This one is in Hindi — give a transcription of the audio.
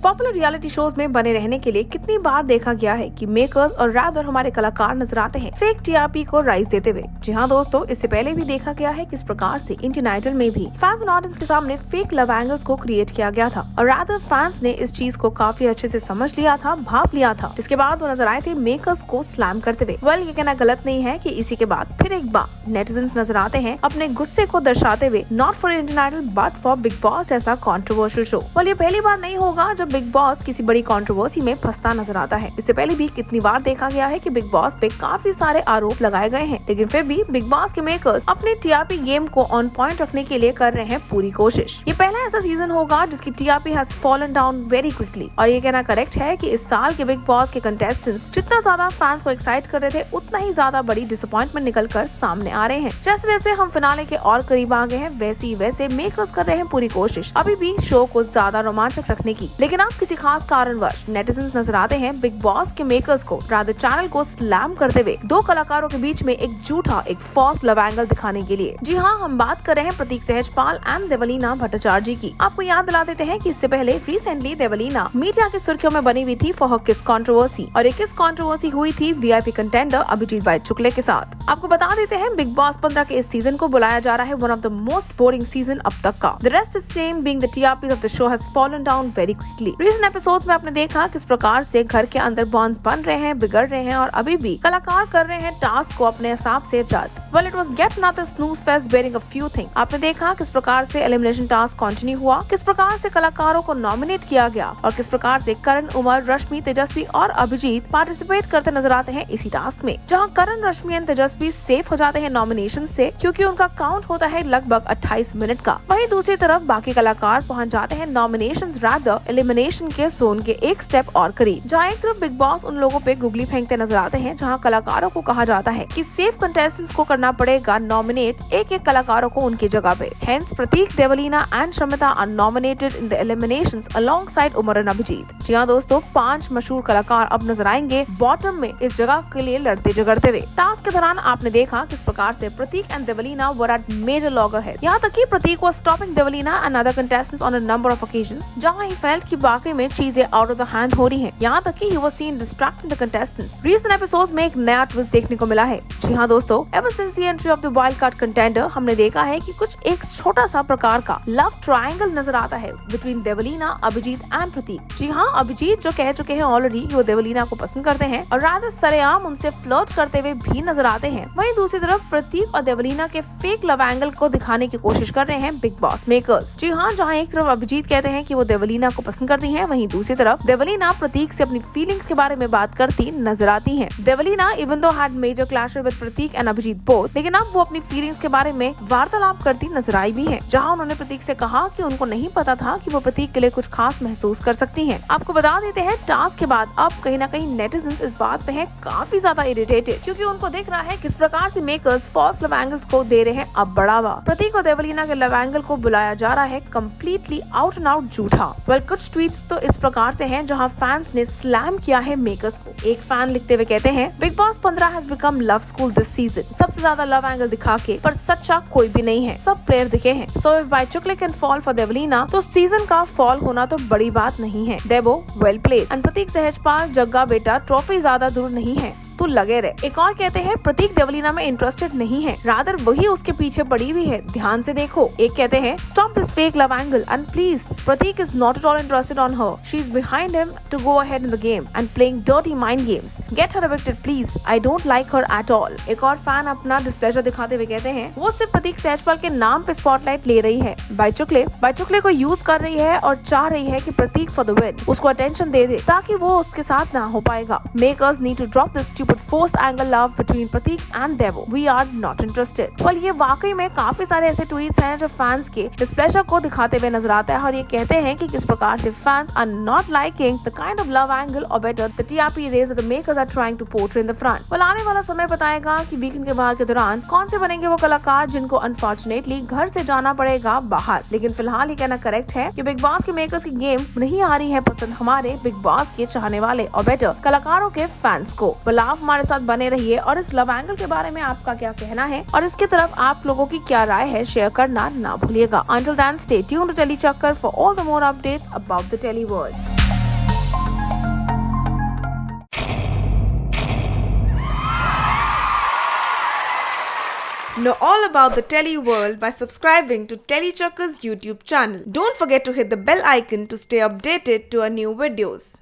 पॉपुलर रियलिटी शोज में बने रहने के लिए कितनी बार देखा गया है कि मेकर्स और रादर हमारे कलाकार नजर आते हैं फेक टीआरपी को राइज देते हुए। जी हाँ दोस्तों, इससे पहले भी देखा गया है किस प्रकार से इंडियन आइडल में भी फैंस और ऑडियंस के सामने फेक लव एंगल्स को क्रिएट किया गया था और रादर फैंस ने इस चीज को काफी अच्छे से समझ लिया था, भाप लिया था। इसके बाद वो नजर आए थे मेकर्स को स्लैम करते हुए। वेल, ये कहना गलत नहीं है कि इसी के बाद फिर एक बार नेटिजन्स नजर आते हैं अपने गुस्से को दर्शाते हुए, not for Indian Idol but for Bigg Boss जैसा कंट्रोवर्शियल शो। वेल, ये पहली बार नहीं होगा जब बिग बॉस किसी बड़ी कंट्रोवर्सी में फंसता नजर आता है। इससे पहले भी कितनी बार देखा गया है कि बिग बॉस पे काफी सारे आरोप लगाए गए हैं, लेकिन फिर भी बिग बॉस के मेकर्स अपने टीआरपी गेम को ऑन पॉइंट रखने के लिए कर रहे हैं पूरी कोशिश। ये पहला ऐसा सीजन होगा जिसकी TRP has fallen down very quickly और ये कहना करेक्ट है कि इस साल के बिग बॉस के कंटेस्टेंट्स जितना ज्यादा फैंस को एक्साइट कर रहे थे, उतना ही ज्यादा बड़ी डिसअपॉइंटमेंट निकल कर सामने आ रहे हैं। जैसे जैसे हम फिनाले के और करीब आ गए हैं, वैसे मेकर्स कर रहे हैं पूरी कोशिश अभी भी शो को ज्यादा रोमांचक रखने की। लेकिन अब किसी खास कारणवश नेटिजन्स नजर आते हैं बिग बॉस के मेकर्स को रादर चैनल को स्लैम करते हुए दो कलाकारों के बीच में एक झूठा, एक फॉल्स लव एंगल दिखाने के लिए। जी हाँ, हम बात कर रहे हैं प्रतीक सहजपाल एंड देवलीना भट्टाचार्य जी की। आपको याद दिला देते हैं कि इससे पहले रिसेंटली देवलीना मीडिया की सुर्खियों में बनी हुई थी फॉर हर किस कंट्रोवर्सी, और एक किस कंट्रोवर्सी हुई थी वीआईपी कंटेंडर अभिजीत बाइचुकले के साथ। आपको बता देते हैं बिग बॉस 15 के इस सीजन को बुलाया जा रहा है one of the most boring season अब तक का। The rest is same being the TRP of the show has fallen down very quickly. Recent episodes में आपने देखा किस प्रकार से घर के अंदर बॉन्ड्स बन रहे हैं, बिगड़ रहे हैं और अभी भी कलाकार कर रहे हैं टास्क को अपने हिसाब से रद्द। Well, it was get not a snooze fest bearing a few things। आपने देखा किस प्रकार से एलिमिनेशन टास्क कंटिन्यू हुआ, किस प्रकार से कलाकारों को नॉमिनेट किया गया और किस प्रकार से करण, उमर, रश्मि, तेजस्वी और अभिजीत पार्टिसिपेट करते नजर आते हैं इसी टास्क में, जहां करण, रश्मि एंड तेजस्वी सेफ हो जाते हैं नॉमिनेशन से क्योंकि उनका काउंट होता है लगभग 28 मिनट का। वहीं दूसरी तरफ बाकी कलाकार पहुंच जाते हैं नॉमिनेशन रादर एलिमिनेशन के जोन के एक स्टेप और करीब, जहाँ एक तरफ बिग बॉस उन लोगों पे गुगली फेंकते नजर आते हैं जहाँ कलाकारों को कहा जाता है कि सेफ कंटेस्टेंट्स को करना पड़ेगा नॉमिनेट एक एक कलाकारों को उनकी जगह पे। Hence Prateek, Devoleena and Shamita are nominated in the eliminations alongside Umar and Abhijeet. जी हाँ दोस्तों, 5 मशहूर कलाकार अब नजर आएंगे बॉटम में इस जगह के लिए लड़ते झगड़ते हुए। टास्क के दौरान आपने देखा किस प्रकार से Prateek and Devoleena were at major loggerhead. यहाँ तक कि Prateek was stopping Devoleena and other contestants on a number of occasions, जहाँ ही फेल्ट कि वाकई में चीजें आउट ऑफ द हैंड हो रही हैं। यहाँ तक कि he was scene distracting the contestants. Recent episodes में एक नया ट्विस्ट देखने को मिला है। जी हाँ दोस्तों, ever since the entry of the wild card contender हमने देखा है कि कुछ एक छोटा सा प्रकार का लव ट्रायंगल नजर आता है बिटवीन देवलीना, अभिजीत एंड प्रतीक। जी हाँ, अभिजीत जो कह चुके हैं ऑलरेडी कि वो देवलीना को पसंद करते हैं और रादर सरेआम उनसे फ्लर्ट करते हुए भी नजर आते हैं। वहीं दूसरी तरफ प्रतीक और देवलीना के फेक लव एंगल को दिखाने की कोशिश कर रहे हैं बिग बॉस मेकर्स। जी हाँ, जहाँ एक तरफ अभिजीत कहते हैं कि वो देवलीना को पसंद करती हैं, वहीं दूसरी तरफ देवलीना प्रतीक से अपनी फीलिंग्स के बारे में बात करती नजर आती हैं। Devoleena even though had major clash with Pratik and Abhijit both, लेकिन अब वो अपनी फीलिंग्स के बारे में वार्तालाप करती नजर आई भी है, जहां उन्होंने प्रतीक से कहा कि उनको नहीं पता था कि वो प्रतीक के लिए कुछ खास महसूस कर सकती हैं। आपको बता देते हैं टास्क के बाद अब कहीं ना कहीं नेटिजन्स इस बात पे हैं काफी ज्यादा इरिटेटेड, क्योंकि उनको दिख रहा है किस प्रकार से मेकर्स फॉल्स लव एंगल्स को दे रहे हैं अब बढ़ावा। प्रतीक और देवलीना के लव एंगल को बुलाया जा रहा है कम्प्लीटली आउट एंड आउट झूठा। वेल, कुछ ट्वीट्स तो इस प्रकार से हैं जहां फैंस ने स्लैम किया है मेकर्स को। एक फैन लिखते हुए कहते हैं, big boss 15 has become love school this season. सबसे ज्यादा लव एंगल दिखा के पर सच्चा कोई भी नहीं है, सब प्लेयर दिखे हैं। So if Baichuckle can fall for Devoleena, तो सीजन का फॉल होना तो बड़ी बात नहीं है। देवो वेल प्लेड एंड प्रतीक सहजपाल, जग्गा बेटा ट्रॉफी ज्यादा दूर नहीं है, तू लगे रहे। एक और कहते हैं प्रतीक देवलीना में इंटरेस्टेड नहीं है, रादर वही उसके पीछे पड़ी हुई है, ध्यान से देखो। एक कहते हैं stop this fake love angle and please Pratik is not at all interested on her, she is behind him to go ahead in the game and playing dirty mind games, get her evicted please, I don't like her at all. एक और फैन अपना डिस्प्लेजर दिखाते हुए कहते हैं वो सिर्फ प्रतीक सहजपाल के नाम पे स्पॉटलाइट ले रही है, बाइचुकले को यूज कर रही है और चाह रही है कि प्रतीक फॉर द विन उसको अटेंशन दे दे ताकि वो उसके साथ ना हो पाएगा। Makers need to drop this stupid forced angle love between Prateek and Devo, we are not interested. Well, ये वाकई में काफी सारे ऐसे ट्वीट्स हैं जो फैंस के डिस्प्लेजर को दिखाते हुए नजर आता है और ये कहते हैं कि किस प्रकार से fans are not liking the kind of love angle और better the TRP raise the makers are trying to portray in the front. Well, आने वाला समय बताएगा कि वीकेंड के बाहर के दौरान कौन से बनेंगे वो कलाकार जिनको अनफॉर्चुनेटली घर से जाना पड़ेगा बाहर। लेकिन फिलहाल ये कहना करेक्ट है कि बिग बॉस के मेकर्स की गेम नहीं आ रही है पसंद हमारे बिग बॉस के चाहने वाले और बेटर कलाकारों के फैंस को। वेल, आप हमारे साथ बने रहिए और इस लव एंगल के बारे में आपका क्या कहना है और इसकी तरफ आप लोगों की क्या राय है शेयर करना ना भूलिएगा। Until then, stay tuned to Telly Chakkar for all the more updates about the Telly world. Know all about the Tele world by subscribing to Telechuckers YouTube channel. Don't forget to hit the bell icon to stay updated to our new videos.